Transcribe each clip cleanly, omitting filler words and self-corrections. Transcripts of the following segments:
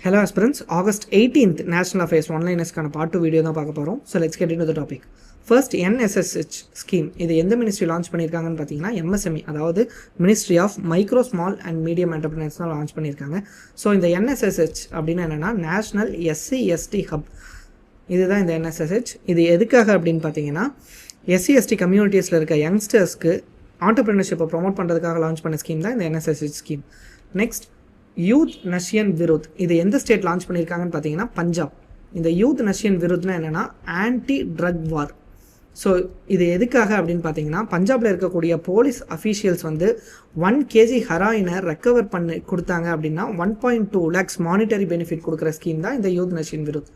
Hello aspirants, August 18th National Affairs One-Liners-கான part 2 video தான் பார்க்க போகிறோம். So let's get into the topic. First, NSSH scheme இது எந்த ministry launch பண்ணியிருக்காங்கன்னு பார்த்தீங்கன்னா MSME, அதாவது ministry of micro small and medium enterprise தான் லான்ச் பண்ணியிருக்காங்க. ஸோ இந்த NSSH அப்படின்னு என்னென்னா நேஷ்னல் SC/ST ஹப், இதுதான் இந்த NSSH. இது எதுக்காக அப்படின்னு பார்த்தீங்கன்னா SC/ST கம்யூனிட்டிஸில் இருக்க யங்ஸ்டர்ஸ்க்கு ஆண்டர்பிரினர்ஷிப்பை ப்ரொமோட் பண்ணுறதுக்காக லான்ச் பண்ண ஸ்கீம் தான் இந்த NSSH ஸ்கீம். நெக்ஸ்ட், யூத் நஷியன் விருத், இது எந்த ஸ்டேட் லான்ச் பண்ணியிருக்காங்கன்னு பார்த்தீங்கன்னா பஞ்சாப். இந்த யூத் நஷியன் விருத்னா என்னென்னா ஆன்டி ட்ரக் வார். ஸோ இது எதுக்காக அப்படின்னு பார்த்தீங்கன்னா பஞ்சாபில் இருக்கக்கூடிய போலீஸ் அஃபீஷியல்ஸ் வந்து 1 kg ஹெராயினை ரெக்கவர் பண்ணி கொடுத்தாங்க அப்படின்னா 1.2 lakhs மானிட்டரி பெனிஃபிட் கொடுக்குற ஸ்கீம் தான் இந்த யூத் நஷியன் விருத்.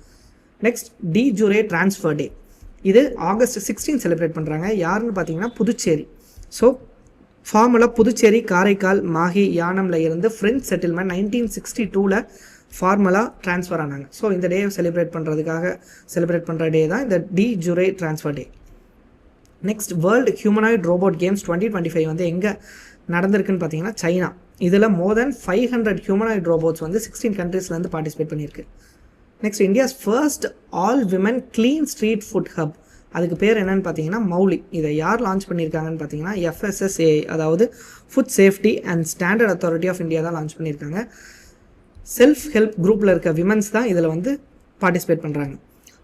Next, de jure transfer day, இது August 16 செலிப்ரேட் பண்ணுறாங்க. யாருன்னு பார்த்தீங்கன்னா புதுச்சேரி. ஸோ ஃபார்முலாக புதுச்சேரி, காரைக்கால், மாஹி, யானமில் இருந்து ஃப்ரெஞ்ச் செட்டில்மெண்ட் 1962 ஃபார்முலா ட்ரான்ஸ்ஃபர் ஆனாங்க. ஸோ இந்த டே செலிப்ரேட் பண்ணுற டே தான் இந்த de jure transfer day. Next, world humanoid robot games 2025 வந்து எங்கே நடந்திருக்குன்னு பார்த்தீங்கன்னா சைனா. இதில் மோர் தென் 500 ஹியூமனாய்ட் ரோபோட்ஸ் வந்து 16 கண்ட்ரீஸ்லேருந்து பார்ட்டிசிபேட் பண்ணியிருக்கு. Next, India's first all women clean street food hub, அதுக்கு பேர் என்னென்னு பார்த்தீங்கன்னா மௌலி. இதை யார் லான்ச் பண்ணியிருக்காங்கன்னு பார்த்தீங்கன்னா FSSAI, அதாவது food safety and standard authority of India தான் லான்ச் பண்ணியிருக்காங்க. செல்ஃப் ஹெல்ப் குரூப்பில் இருக்க விமன்ஸ் தான் இதில் வந்து பார்ட்டிசிபேட் பண்ணுறாங்க.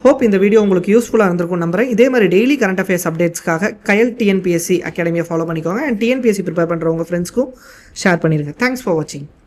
ஹோப் இந்த வீடியோ உங்களுக்கு யூஸ்ஃபுல்லாக இருந்திருக்கும் நம்புறேன். இதே மாதிரி டெய்லி கரண்ட் அஃபேர்ஸ் அப்டேட்ஸ்க்காக கயல் TNPSC அகாடமியை ஃபாலோ பண்ணிக்கோங்க. அண்ட் TNPSC ப்ரிப்பேர் பண்ணுற உங்கள் ஃப்ரெண்ட்ஸ்க்கும் ஷேர் பண்ணிடுங்க. தேங்க்ஸ் ஃபார் வாட்சிங்.